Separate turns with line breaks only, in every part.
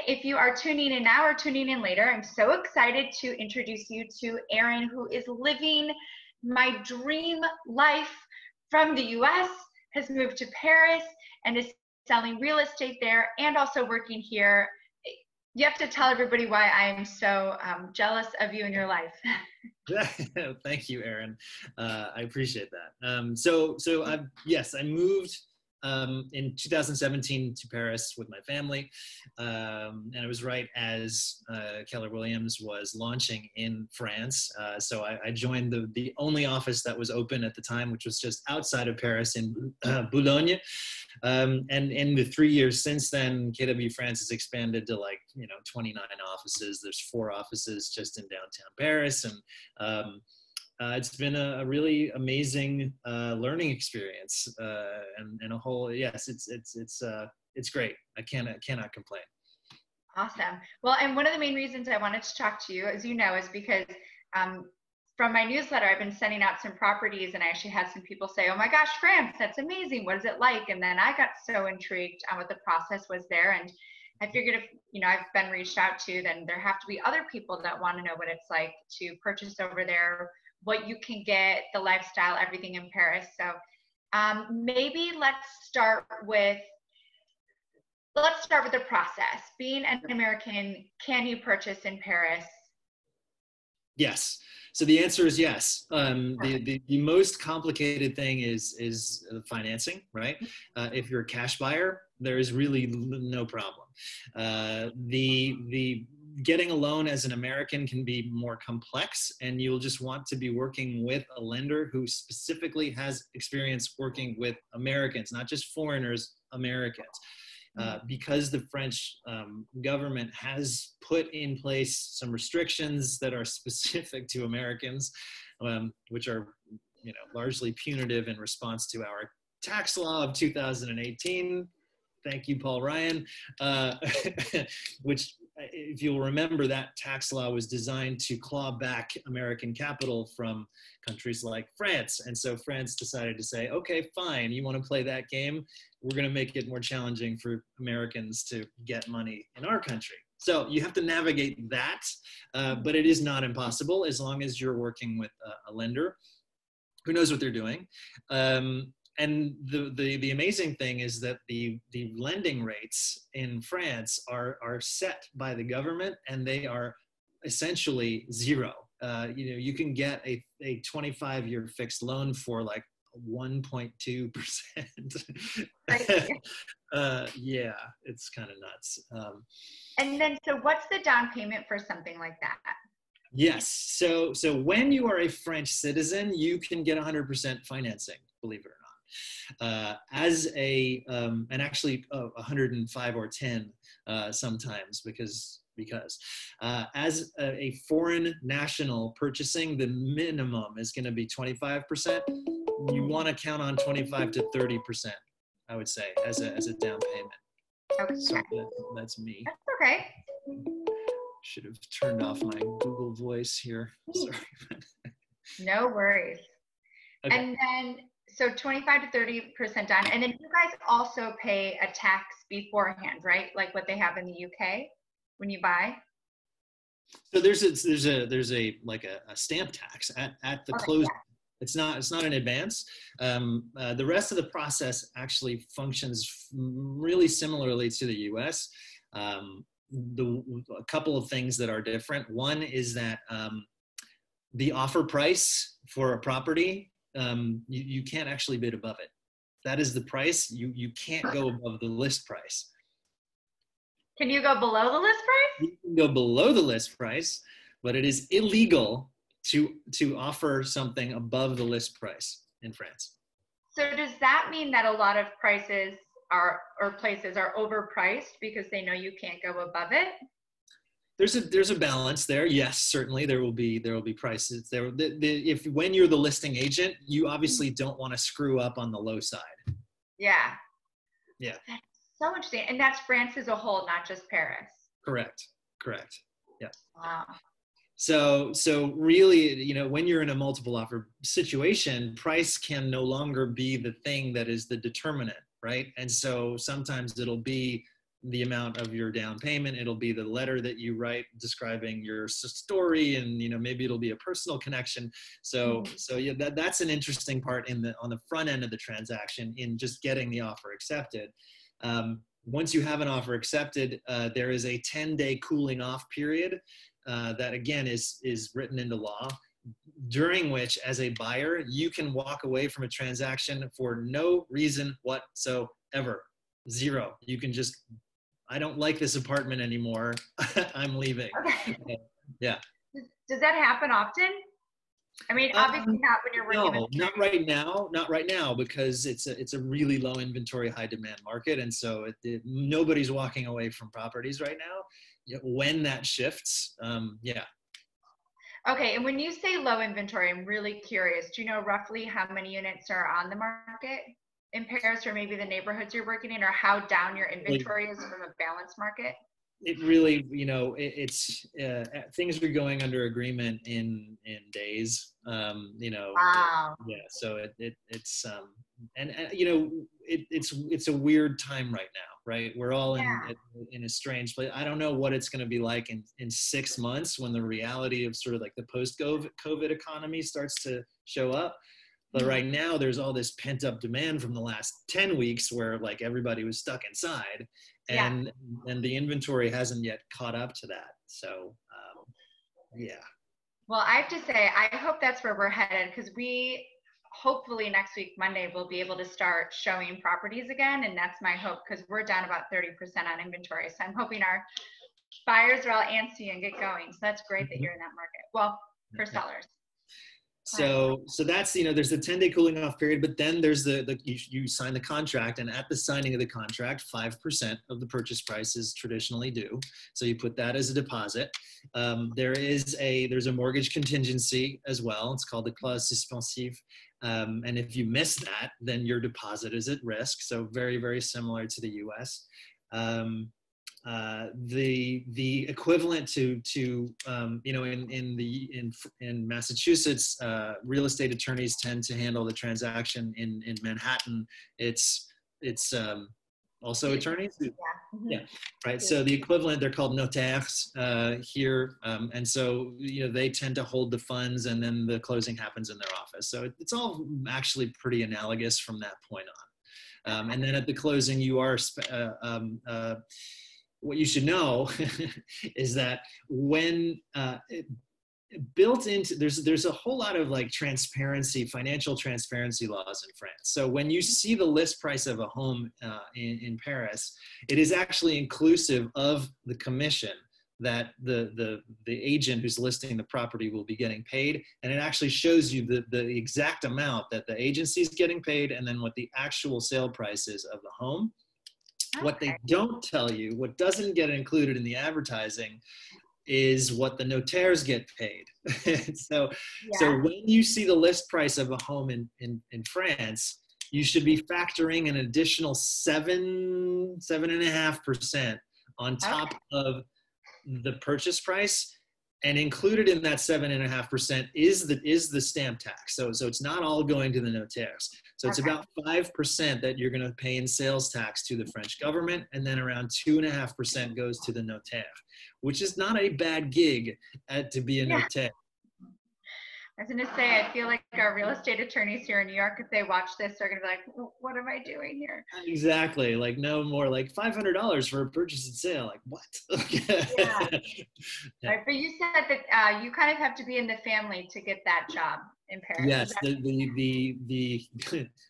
if you are tuning in now or tuning in later, I'm so excited to introduce you to Erin, who is living my dream life from the US, has moved to Paris, and is selling real estate there and also working here. You have to tell everybody why I am so jealous of you and your life.
Thank you, Erin. I appreciate that. I moved in 2017 to Paris with my family, and it was right as Keller Williams was launching in France. So I joined the only office that was open at the time, which was just outside of Paris in Boulogne. And in the 3 years since then, KW France has expanded to 29 offices. There's 4 offices just in downtown Paris, and it's been a really amazing learning experience, and a whole it's great. I cannot complain.
Awesome. Well, and one of the main reasons I wanted to talk to you, as you know, is because from my newsletter, I've been sending out some properties, and I actually had some people say, "Oh my gosh, France, that's amazing. What is it like?" And then I got so intrigued on what the process was there, and I figured if I've been reached out to, then there have to be other people that want to know what it's like to purchase over there, what you can get, the lifestyle, everything in Paris. So maybe let's start with the process. Being an American, can you purchase in Paris?
Yes. So the answer is yes. The most complicated thing is financing, right? If you're a cash buyer, there is really no problem. The getting a loan as an American can be more complex, and you'll just want to be working with a lender who specifically has experience working with Americans, not just foreigners, Americans. Because the French government has put in place some restrictions that are specific to Americans, which are largely punitive in response to our tax law of 2018. Thank you, Paul Ryan, which, if you'll remember, that tax law was designed to claw back American capital from countries like France. And so France decided to say, okay, fine, you want to play that game? We're going to make it more challenging for Americans to get money in our country. So you have to navigate that, but it is not impossible as long as you're working with a lender who knows what they're doing. And the amazing thing is that the lending rates in France are set by the government, and they are essentially zero. You can get a 25-year fixed loan for 1.2%. Yeah, it's kind of nuts.
And then, so what's the down payment for something like that?
Yes. So when you are a French citizen, you can get 100% financing, believe it or not. As and actually 105 or 10 sometimes because as a foreign national purchasing, the minimum is going to be 25%. You want to count on 25 to 30%, I would say, as a down payment.
Okay.
So that's me.
That's okay.
Should have turned off my Google Voice here. Sorry.
No worries. Okay. And then, so 25 to 30% down. And then you guys also pay a tax beforehand, right? Like what they have in the UK when you buy?
So there's a stamp tax at the closing. Yeah. It's not in advance. The rest of the process actually functions really similarly to the US. A couple of things that are different. One is that the offer price for a property, you can't actually bid above it. That is the price. You can't go above the list price.
Can you go below the list price?
You can go below the list price, but it is illegal to offer something above the list price in France.
So does that mean that a lot of prices places are overpriced because they know you can't go above it?
There's a balance there. Yes, certainly there will be prices there. When you're the listing agent, you obviously don't want to screw up on the low side.
Yeah.
Yeah.
That's so interesting. And that's France as a whole, not just Paris.
Correct. Yeah.
Wow.
So really, when you're in a multiple offer situation, price can no longer be the thing that is the determinant, right? And so sometimes it'll be the amount of your down payment. It'll be the letter that you write describing your story, and maybe it'll be a personal connection. So yeah, that's an interesting part on the front end of the transaction, in just getting the offer accepted. Once you have an offer accepted, there is a 10-day cooling off period that again is written into law, during which, as a buyer, you can walk away from a transaction for no reason whatsoever. Zero. You can just, I don't like this apartment anymore. I'm leaving.
Okay.
Yeah.
Does that happen often? I mean, obviously not when you're working.
No, not right now. Not right now, because it's a really low inventory, high demand market, and so nobody's walking away from properties right now. When that shifts, yeah.
Okay, and when you say low inventory, I'm really curious. Do you know roughly how many units are on the market in Paris, or maybe the neighborhoods you're working in, or how down your inventory is from a balanced market?
It really, it's things are going under agreement in days.
Wow.
Yeah. So it's it's a weird time right now, right? We're all in a strange place. I don't know what it's going to be like in 6 months, when the reality of sort of like the post-COVID economy starts to show up. But right now, there's all this pent-up demand from the last 10 weeks where like everybody was stuck inside, and the inventory hasn't yet caught up to that. So yeah.
Well, I have to say, I hope that's where we're headed, because we hopefully next week, Monday, we'll be able to start showing properties again. And that's my hope, because we're down about 30% on inventory. So I'm hoping our buyers are all antsy and get going. So that's great that you're in that market. Well, for sellers.
So that's, there's the 10-day cooling off period, but then there's you sign the contract, and at the signing of the contract, 5% of the purchase price is traditionally due. So you put that as a deposit. There's a mortgage contingency as well. It's called the clause suspensive. And if you miss that, then your deposit is at risk. So very, very similar to the US. The equivalent to in Massachusetts, real estate attorneys tend to handle the transaction. In Manhattan, it's also attorneys. Yeah, right. So the equivalent, they're called notaires here, and so they tend to hold the funds, and then the closing happens in their office. So it's all actually pretty analogous from that point on. And then at the closing, you are what you should know is that when built into, there's a whole lot of like financial transparency laws in France. So when you see the list price of a home in Paris, it is actually inclusive of the commission that the agent who's listing the property will be getting paid, and it actually shows you the exact amount that the agency is getting paid, and then what the actual sale price is of the home. What they don't tell you, what doesn't get included in the advertising, is what the notaires get paid. So when you see the list price of a home in France, you should be factoring an additional 7.5% on top of the purchase price. And included in that 7.5% is the stamp tax. So it's not all going to the notaires. So it's about 5% that you're going to pay in sales tax to the French government, and then around 2.5% goes to the notaire, which is not a bad gig to be a notaire.
I was going to say, I feel like our real estate attorneys here in New York, if they watch this, they're going to be like, what am I doing here?
Exactly. Like no more, like $500 for a purchase and sale. Like what?
Right. But you said that you kind of have to be in the family to get that job in Paris.
Yes.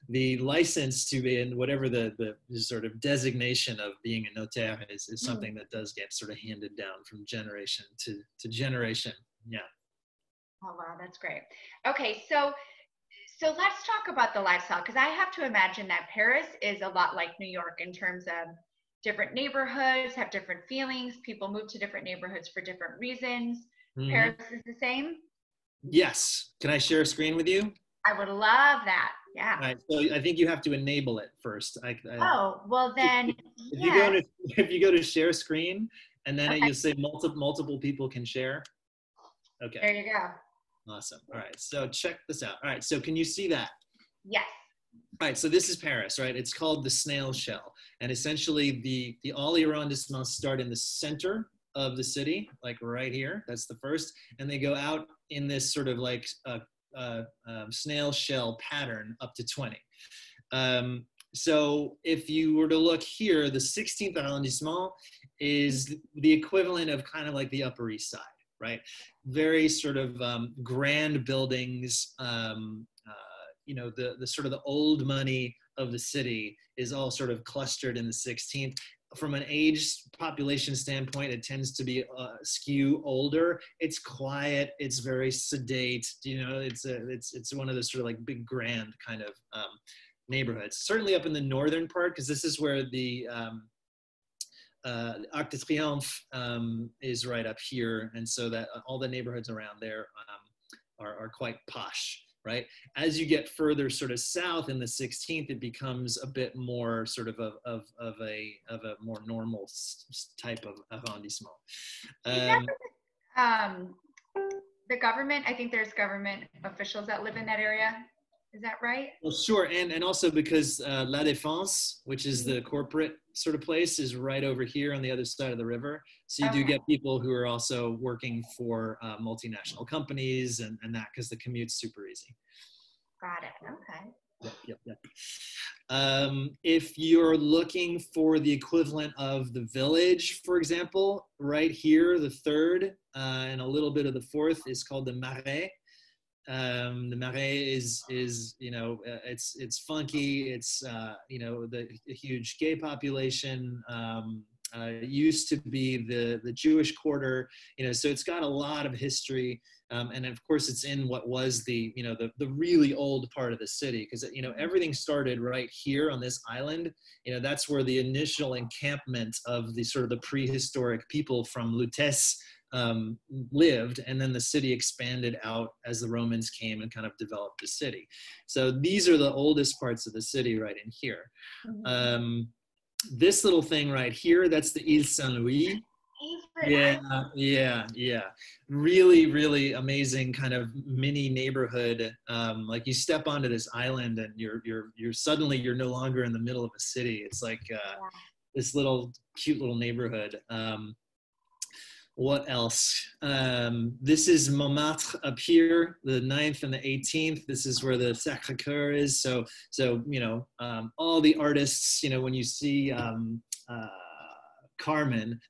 The license to be in whatever the sort of designation of being a notaire is something that does get sort of handed down from generation to generation. Yeah.
Oh, wow, that's great. Okay, so let's talk about the lifestyle, because I have to imagine that Paris is a lot like New York in terms of different neighborhoods, have different feelings. People move to different neighborhoods for different reasons. Paris is the same?
Yes. Can I share a screen with you?
I would love that. Yeah.
All right. So I think you have to enable it first.
Well then,
if you go to share screen, and then you'll say multiple people can share. Okay.
There you go.
Awesome. All right. So check this out. All right. So can you see that?
Yes.
Right, so this is Paris, right? It's called the Snail Shell, and essentially the all arrondissements start in the center of the city, like right here. That's the first, and they go out in this sort of like snail shell pattern up to 20. So if you were to look here, the 16th arrondissement is the equivalent of kind of like the Upper East Side, right? Very sort of grand buildings. The sort of the old money of the city is all sort of clustered in the 16th. From an age population standpoint, it tends to be skew older. It's quiet. It's very sedate. It's one of those sort of like big grand kind of neighborhoods. Certainly up in the northern part, because this is where the Arc de Triomphe is right up here, and so that all the neighborhoods around there are quite posh. Right, as you get further sort of south in the 16th, it becomes a bit more sort of a more normal type of arrondissement.
The government, I think there's government officials that live in that area. Is that right?
Well, sure, and also because La Défense, which is the corporate sort of place, is right over here on the other side of the river. So you do get people who are also working for multinational companies and that, because the commute's super easy.
Got it. Okay.
Yep. If you're looking for the equivalent of the village, for example, right here, the third and a little bit of the fourth is called the Marais. The Marais is it's funky. It's the huge gay population. Used to be the Jewish quarter, so it's got a lot of history, and of course it's in what was the really old part of the city, because everything started right here on this island. That's where the initial encampment of the sort of the prehistoric people from Lutèce lived, and then the city expanded out as the Romans came and kind of developed the city. So these are the oldest parts of the city right in here. This little thing right here, that's the Ile Saint-Louis. Yeah. Really, really amazing kind of mini neighborhood. Like you step onto this island and you're suddenly you're no longer in the middle of a city. It's like this little cute little neighborhood. What else? This is Montmartre up here, the 9th and the 18th. This is where the Sacré-Cœur is. So all the artists, when you see Carmen,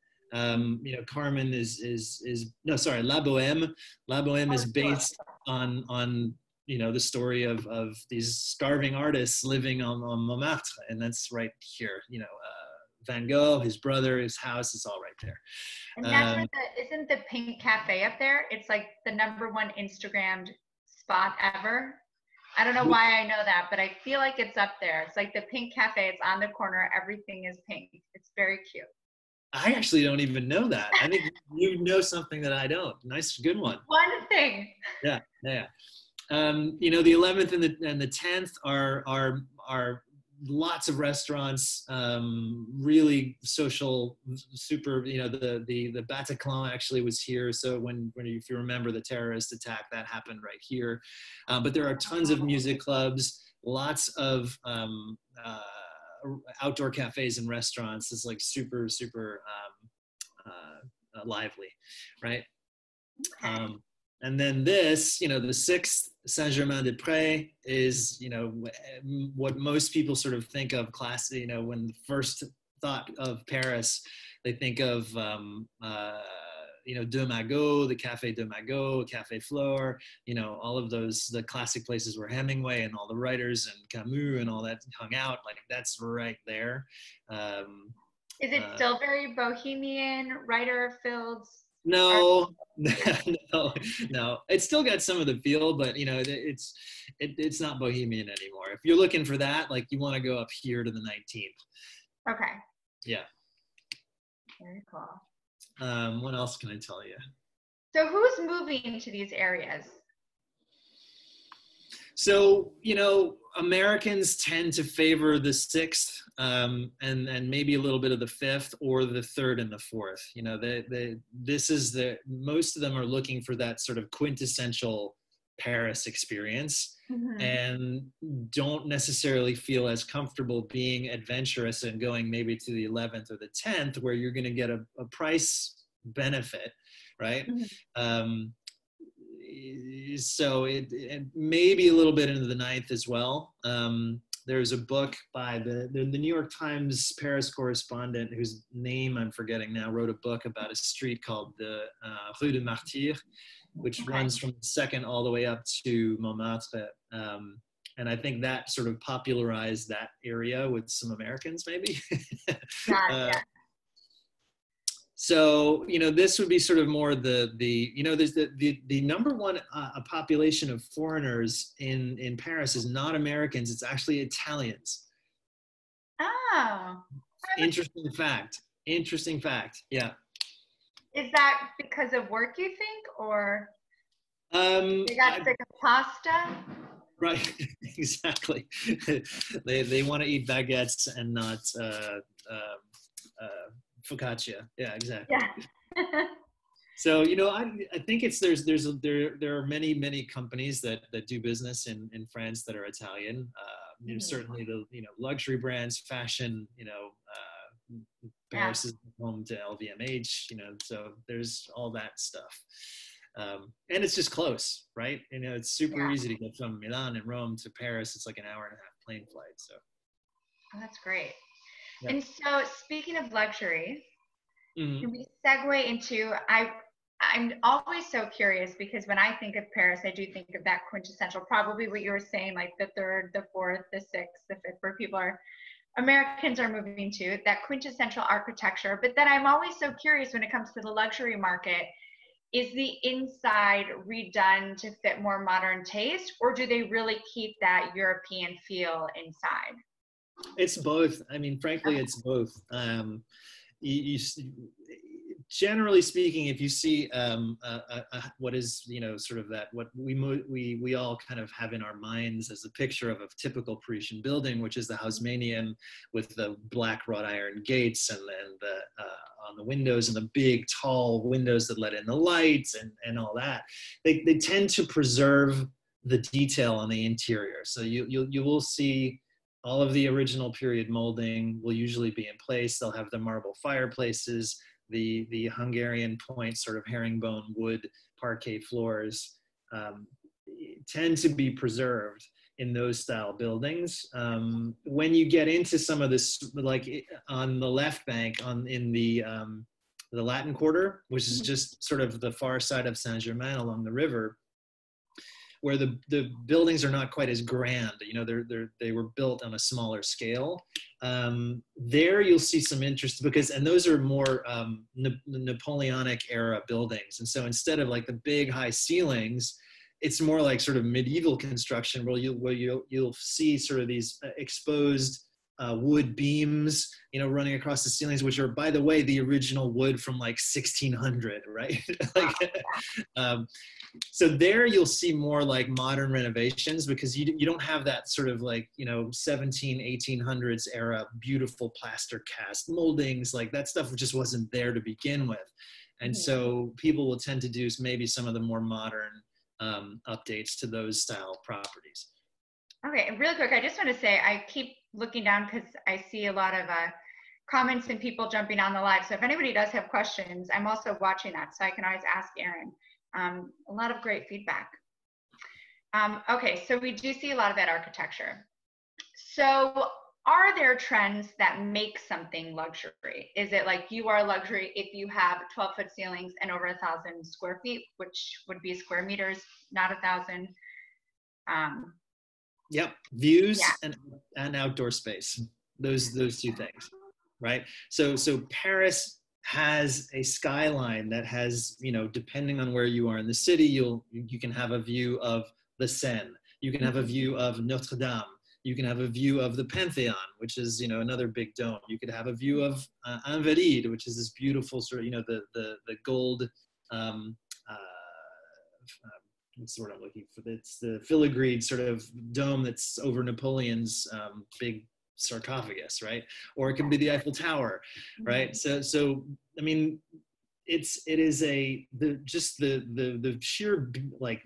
Carmen La Bohème. La Bohème is based on the story of these starving artists living on Montmartre, and that's right here. Van Gogh, his brother, his house is all right there.
And that's where isn't the Pink Cafe up there? It's like the #1 Instagrammed spot ever. I don't know why I know that, but I feel like it's up there. It's like the Pink Cafe. It's on the corner. Everything is pink. It's very cute.
I actually don't even know that. I think you know something that I don't. Nice, good one.
One thing.
Yeah. The 11th and the 10th are lots of restaurants, really social, super. The Bataclan actually was here. So when if you remember the terrorist attack, that happened right here. But there are tons of music clubs, lots of outdoor cafes and restaurants. It's like super lively, right? And then this, the 6th, Saint-Germain-des-Prés, is, what most people sort of think of when the first thought of Paris, they think of, De Magot, the Café de Magot, Café Flore, all of those, the classic places where Hemingway and all the writers and Camus and all that hung out, like that's right there.
Is it still very bohemian, writer-filled?
No. It's still got some of the feel, but it's not bohemian anymore. If you're looking for that, like you want to go up here to the 19th.
Okay.
Yeah.
Very cool.
What else can I tell you?
So who's moving to these areas?
So, Americans tend to favor the 6th and maybe a little bit of the 5th or the 3rd and the 4th. Most of them are looking for that sort of quintessential Paris experience
Mm-hmm.
and don't necessarily feel as comfortable being adventurous and going maybe to the 11th or the 10th where you're going to get a price benefit, right?
Mm-hmm.
Um, so it maybe a little bit into the ninth as well. There's a book by the New York Times Paris correspondent whose name I'm forgetting now, wrote a book about a street called the Rue de Martyrs, which
Okay.
runs from the second all the way up to Montmartre. And I think that sort of popularized that area with some Americans, maybe.
Yeah.
So, this would be sort of more there's the number one population of foreigners in Paris is not Americans, it's actually Italians.
Oh.
Interesting fact. Yeah.
Is that because of work, you think, or they got
I,
sick of pasta?
right, exactly. They want to eat baguettes and not focaccia. Yeah, exactly.
Yeah.
So, I think there are many companies that do business in France that are Italian. Certainly the luxury brands, fashion. Paris is home to LVMH. So there's all that stuff. And it's just close, right? It's super easy to get from Milan and Rome to Paris. It's like an hour and a half plane flight. So
That's great.
yeah.
And so, speaking of luxury,
Mm-hmm.
can we segue into I'm always so curious because when I think of Paris, I do think of that quintessential, probably what you were saying, like the third, the fourth, the sixth, the fifth, where Americans are moving to, that quintessential architecture. But then I'm always so curious when it comes to the luxury market, is the inside redone to fit more modern taste, or do they really keep that European feel inside?
It's both. I mean, frankly, it's both. You generally speaking, if you see what is sort of that what we all kind of have in our minds as a picture of a typical Parisian building, which is the Haussmannian with the black wrought iron gates and the on the windows and the big tall windows that let in the lights and all that. They tend to preserve the detail on the interior, so you will see all of the original period molding will usually be in place. They'll have the marble fireplaces, the Hungarian point sort of herringbone wood parquet floors tend to be preserved in those style buildings. When you get into some of this, like on the left bank, in the Latin Quarter, which is just sort of the far side of Saint-Germain along the river, where the buildings are not quite as grand, they were built on a smaller scale. There you'll see some interest and those are more Napoleonic era buildings. And so instead of like the big high ceilings, it's more like sort of medieval construction where you'll see sort of these exposed wood beams, running across the ceilings, which are, by the way, the original wood from like 1600, right? So there you'll see more like modern renovations because you don't have that sort of like 1800s era beautiful plaster cast moldings. Like that stuff just wasn't there to begin with, and so people will tend to do maybe some of the more modern updates to those style properties.
Okay, and really quick, I just want to say I keep looking down because I see a lot of comments and people jumping on the live. So if anybody does have questions, I'm also watching that, so I can always ask Erin. A lot of great feedback. Okay, so we do see a lot of that architecture. So are there trends that make something luxury? Is it like you are luxury if you have 12-foot ceilings and over 1,000 square feet, which would be square meters, not 1,000?
Yep, views and outdoor space. Those two things, right? So Paris has a skyline that has, depending on where you are in the city, you can have a view of the Seine, you can have a view of Notre Dame, you can have a view of the Pantheon, which is another big dome. You could have a view of Invalides, which is this beautiful sort of the gold. What's the word I'm looking for? It's the filigreed sort of dome that's over Napoleon's big sarcophagus, right? Or it can be the Eiffel Tower, right? So I mean, it is the sheer like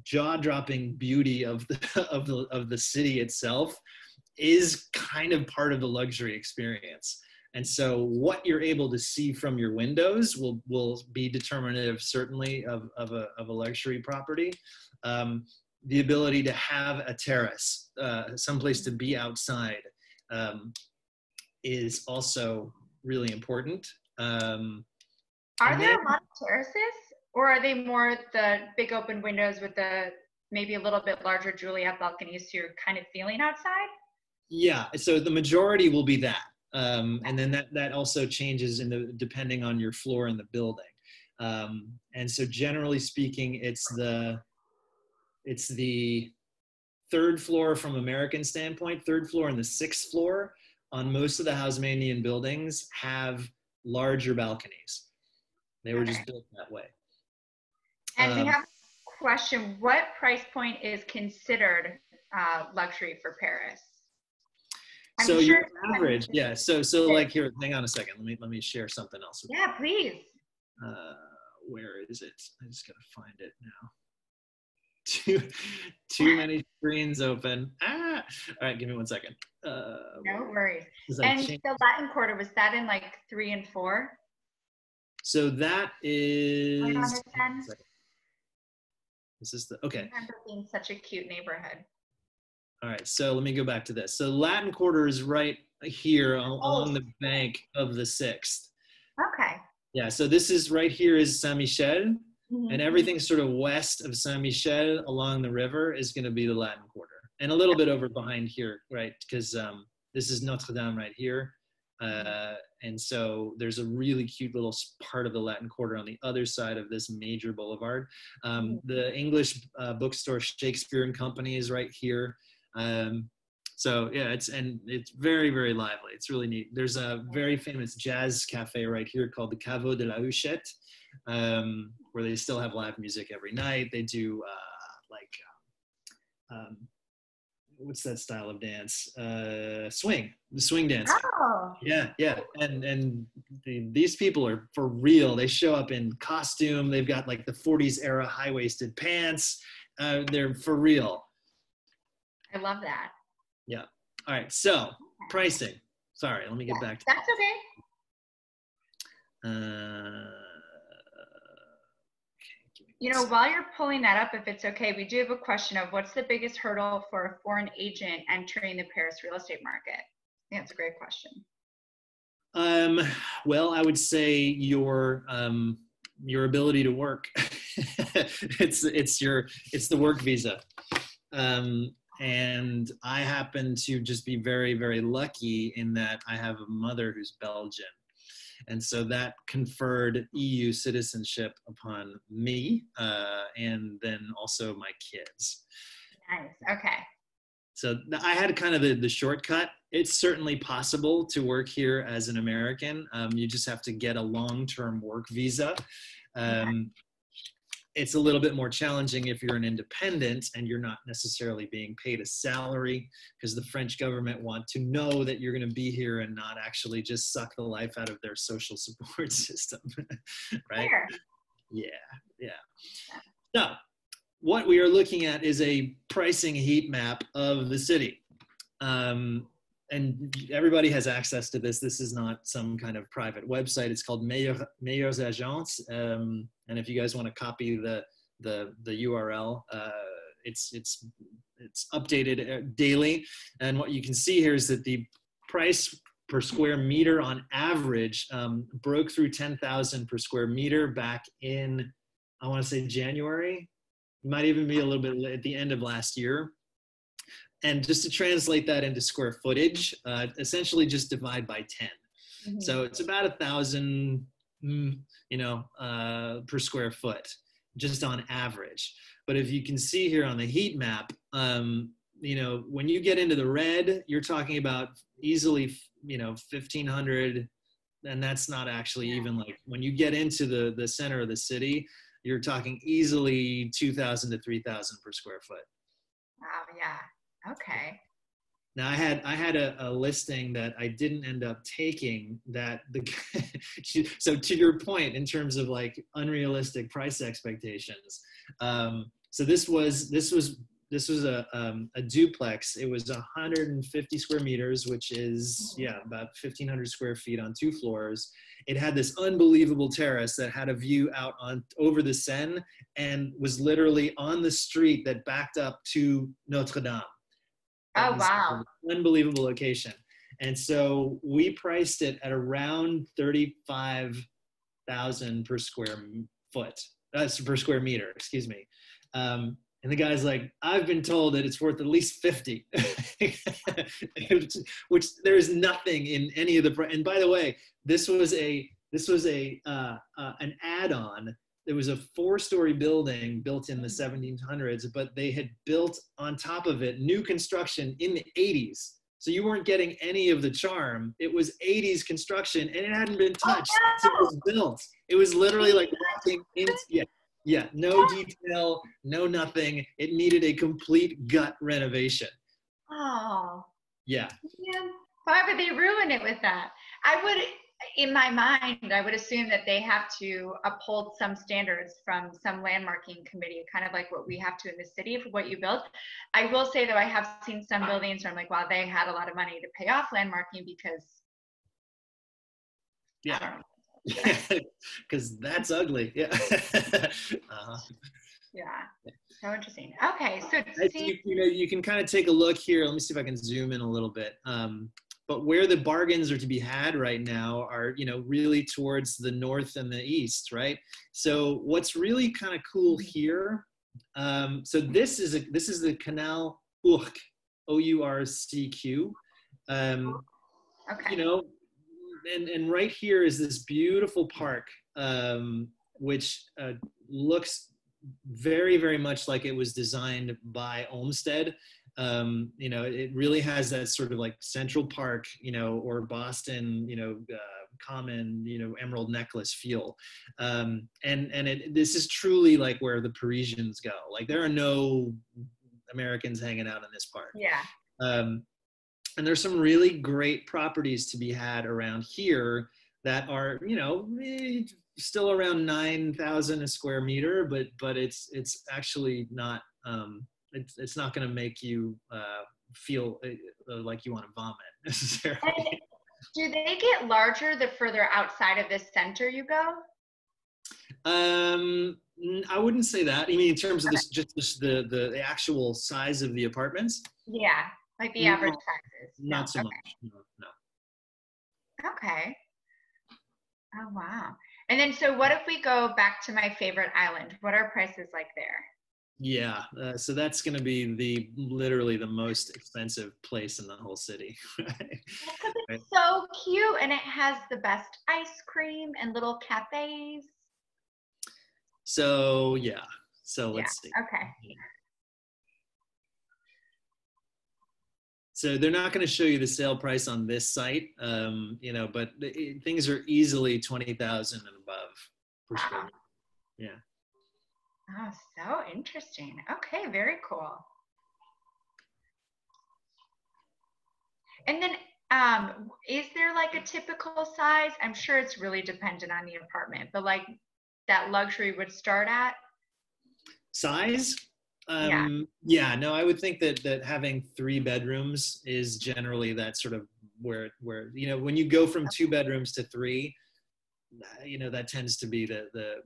jaw-dropping beauty of the of the city itself is kind of part of the luxury experience. And so what you're able to see from your windows will be determinative, certainly, of a luxury property. The ability to have a terrace, someplace to be outside, is also really important.
Are there a lot of terraces, or are they more the big open windows with the maybe a little bit larger Juliet balconies, so you're kind of feeling outside?
Yeah, so the majority will be that. And then that also changes depending on your floor in the building. And so generally speaking, it's the third floor from American standpoint, third floor and the sixth floor on most of the Haussmannian buildings have larger balconies. They were just built that way.
And we have a question, what price point is considered luxury for Paris?
So your average, yeah. So like here, hang on a second. Let me share something else.
Yeah, please.
Where is it? I just gotta find it now. Too many screens open. All right, give me 1 second.
No worries. And the Latin Quarter, was that in like 3 and 4?
So that is. This is okay.
I remember being such a cute neighborhood.
All right, so let me go back to this. So Latin Quarter is right here along the bank of the 6th.
Okay.
Yeah, so this is right here is Saint-Michel, and everything sort of west of Saint-Michel along the river is going to be the Latin Quarter. And a little bit over behind here, right, because this is Notre Dame right here. And so there's a really cute little part of the Latin Quarter on the other side of this major boulevard. The English bookstore Shakespeare and Company is right here. So yeah, it's very, very lively. It's really neat. There's a very famous jazz cafe right here called the Caveau de la Huchette, where they still have live music every night. They do what's that style of dance? The swing dancing.
Oh.
Yeah. And these people are for real. They show up in costume. They've got like the 40s era high-waisted pants. They're for real.
I love that.
Yeah. All right. So pricing. Sorry, let me get back to
that's okay. While you're pulling that up, if it's okay, we do have a question of what's the biggest hurdle for a foreign agent entering the Paris real estate market? I think that's a great question.
Well, I would say your ability to work. it's the work visa. And I happen to just be very, very lucky in that I have a mother who's Belgian. And so that conferred EU citizenship upon me, and then also my kids.
Nice. Okay.
So I had kind of the shortcut. It's certainly possible to work here as an American. You just have to get a long-term work visa. It's a little bit more challenging if you're an independent and you're not necessarily being paid a salary, because the French government want to know that you're going to be here and not actually just suck the life out of their social support system, right?
Sure.
Yeah. So what we are looking at is a pricing heat map of the city. And everybody has access to this. This is not some kind of private website. It's called Meilleures Agences. And if you guys want to copy the URL, it's updated daily. And what you can see here is that the price per square meter on average broke through 10,000 per square meter back in, I want to say January. It might even be a little bit at the end of last year. And just to translate that into square footage, essentially just divide by 10. Mm-hmm. So it's about 1,000, per square foot, just on average. But if you can see here on the heat map, when you get into the red, you're talking about easily, 1,500, and that's not actually even like, when you get into the center of the city, you're talking easily 2,000 to 3,000 per square foot.
Wow, yeah. Okay.
Now I had a listing that I didn't end up taking that So to your point, in terms of like unrealistic price expectations, so this was a duplex. It was 150 square meters, which is, yeah, about 1,500 square feet on 2 floors. It had this unbelievable terrace that had a view out on over the Seine and was literally on the street that backed up to Notre Dame.
Oh, wow.
Unbelievable location. And so we priced it at around 35,000 per square foot. That's per square meter, excuse me. And the guy's like, I've been told that it's worth at least 50, which there's nothing in any of the. And by the way, this was an add-on. There was a 4-story building built in the 1700s, but they had built on top of it new construction in the 80s. So you weren't getting any of the charm. It was 80s construction, and it hadn't been touched since it was built. It was literally like walking into, yeah, no detail, no nothing. It needed a complete gut renovation.
Oh.
Yeah.
Man, why would they ruin it with that? I would, in my mind, I would assume that they have to uphold some standards from some landmarking committee, kind of like what we have to in the city for what you build. I will say, though, I have seen some buildings where I'm like, wow, they had a lot of money to pay off landmarking because,
yeah. I don't know. Because that's ugly. Yeah.
Yeah. So interesting. Okay, so
you can kind of take a look here. Let me see if I can zoom in a little bit. But where the bargains are to be had right now are, really towards the north and the east, right? So what's really kind of cool here. So this is the Canal Urq, O-U-R-C-Q.
Okay.
And right here is this beautiful park, which looks very, very much like it was designed by Olmsted. It really has that sort of like Central Park, or Boston, common, emerald necklace feel. This is truly like where the Parisians go. Like there are no Americans hanging out in this park.
Yeah.
And there's some really great properties to be had around here that are, still around 9,000 a square meter, but it's actually not, it's not going to make you feel like you want to vomit necessarily.
And do they get larger the further outside of the center you go?
I wouldn't say that. I mean, in terms of the actual size of the apartments?
Yeah. Like the average sizes.
Not so much. No.
Okay. Oh, wow. And then, so what if we go back to my favorite island? What are prices like there?
Yeah. So that's going to be literally the most expensive place in the whole city.
It's so cute. And it has the best ice cream and little cafes.
So, yeah. So let's see.
Okay.
So they're not going to show you the sale price on this site, but things are easily 20,000 and above per square meter. Yeah.
Oh, so interesting. Okay, very cool. And then, is there like a typical size? I'm sure it's really dependent on the apartment, but like that luxury would start at?
Size? Yeah, no, I would think that having 3 bedrooms is generally that sort of where when you go from 2 bedrooms to 3, that tends to be the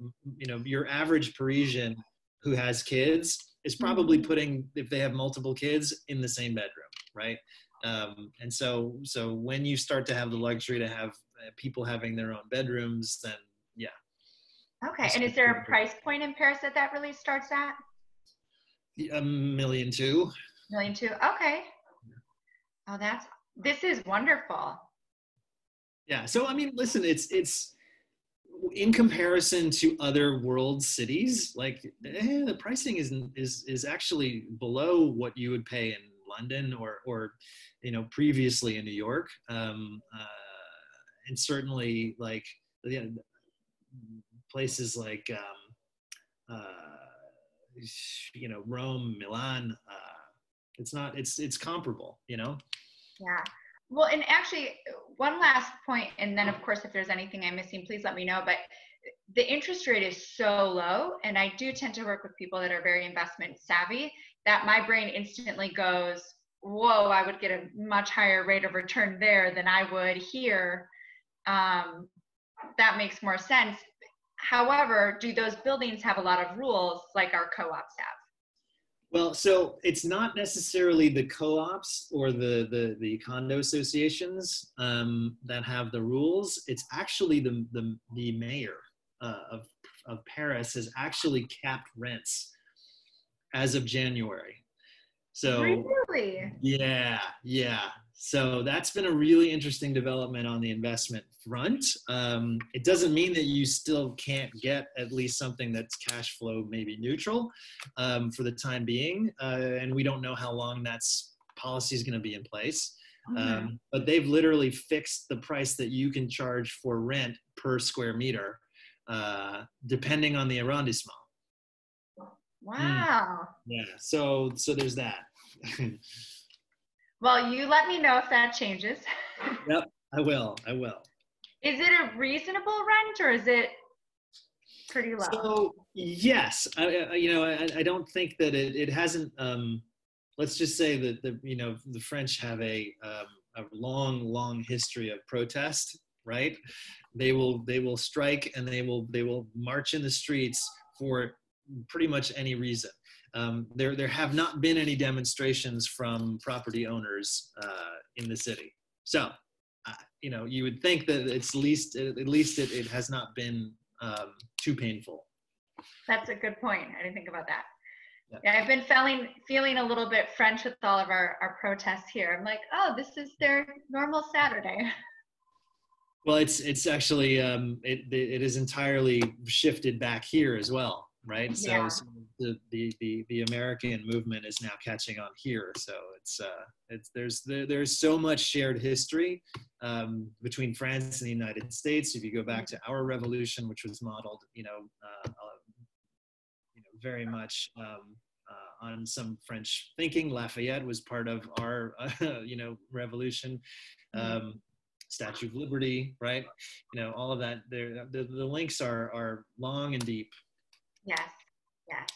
your average Parisian who has kids is probably putting, if they have multiple kids, in the same bedroom, right? And so when you start to have the luxury to have people having their own bedrooms, then yeah.
Okay, and is there a price point in Paris that really starts at?
$1.2 million. $1.2
million, okay. Oh, this is wonderful.
Yeah, so I mean, listen, it's in comparison to other world cities, like the pricing is actually below what you would pay in London or previously in New York, and certainly like places like Rome, Milan. It's comparable,
Yeah. Well, and actually, one last point, and then of course, if there's anything I'm missing, please let me know. But the interest rate is so low, and I do tend to work with people that are very investment savvy, that my brain instantly goes, whoa, I would get a much higher rate of return there than I would here. Um, that makes more sense. However, do those buildings have a lot of rules like our co-ops have?
Well, so it's not necessarily the co-ops or the condo associations that have the rules. It's actually the mayor of Paris has actually capped rents as of January. So
Really?
yeah, yeah. So that's been a really interesting development on the investment front. It doesn't mean that you still can't get at least something that's cash flow maybe neutral for the time being, and we don't know how long that's policy is going to be in place. But they've literally fixed the price that you can charge for rent per square meter, depending on the arrondissement.
Wow.
Yeah. So there's that.
Well, you let me know if that changes.
Yep, I will. I will.
Is it a reasonable rent or is it pretty low?
So yes, I don't think that it hasn't. Let's just say that the French have a long history of protest. Right? They will strike and they will march in the streets for pretty much any reason. There have not been any demonstrations from property owners in the city. So, you would think that at least it has not been too painful.
That's a good point. I didn't think about that.
Yeah.
Yeah, I've been feeling a little bit French with all of our protests here. I'm like, oh, this is their normal Saturday.
Well, it's actually it is entirely shifted back here as well. Right,
Yeah.
so the American movement is now catching on here. So there's so much shared history between France and the United States. If you go back to our revolution, which was modeled, very much on some French thinking. Lafayette was part of our revolution. Statue of Liberty, right? All of that. The links are long and deep.
Yes, yes.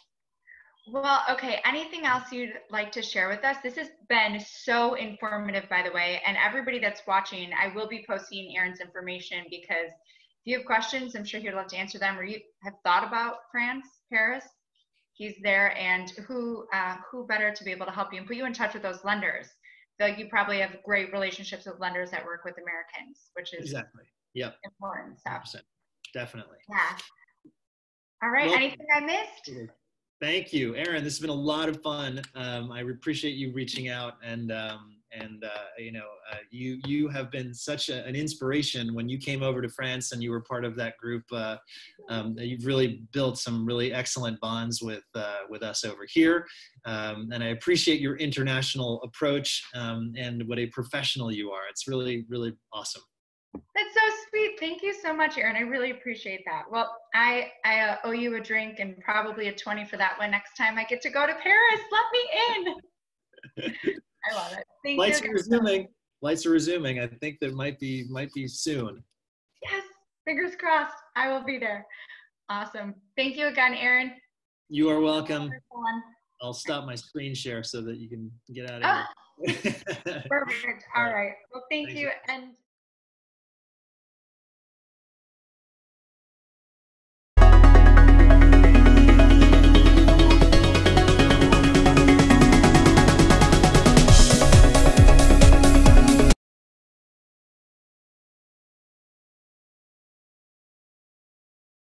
Well, okay. Anything else you'd like to share with us? This has been so informative, by the way. And everybody that's watching, I will be posting Aaron's information because if you have questions, I'm sure he'd love to answer them. Or you have thought about France, Paris, he's there. And who better to be able to help you and put you in touch with those lenders? So you probably have great relationships with lenders that work with Americans, which is
exactly. Yep.
important stuff.
100%. Definitely.
Yeah. All right.
Well,
anything I missed?
Thank you, Erin. This has been a lot of fun. I appreciate you reaching out, and you have been such an inspiration when you came over to France and you were part of that group. You've really built some really excellent bonds with us over here, and I appreciate your international approach and what a professional you are. It's really, really awesome.
That's so sweet. Thank you so much, Erin. I really appreciate that. Well, I owe you a drink and probably a 20 for that one next time I get to go to Paris. Let me in. I love it. Thank
Flights
you.
are resuming. Flights are resuming. I think there might be soon.
Yes, fingers crossed. I will be there. Awesome. Thank you again, Erin.
You are welcome. I'll stop my screen share so that you can get out of here.
Perfect. All right. Well, thank you. And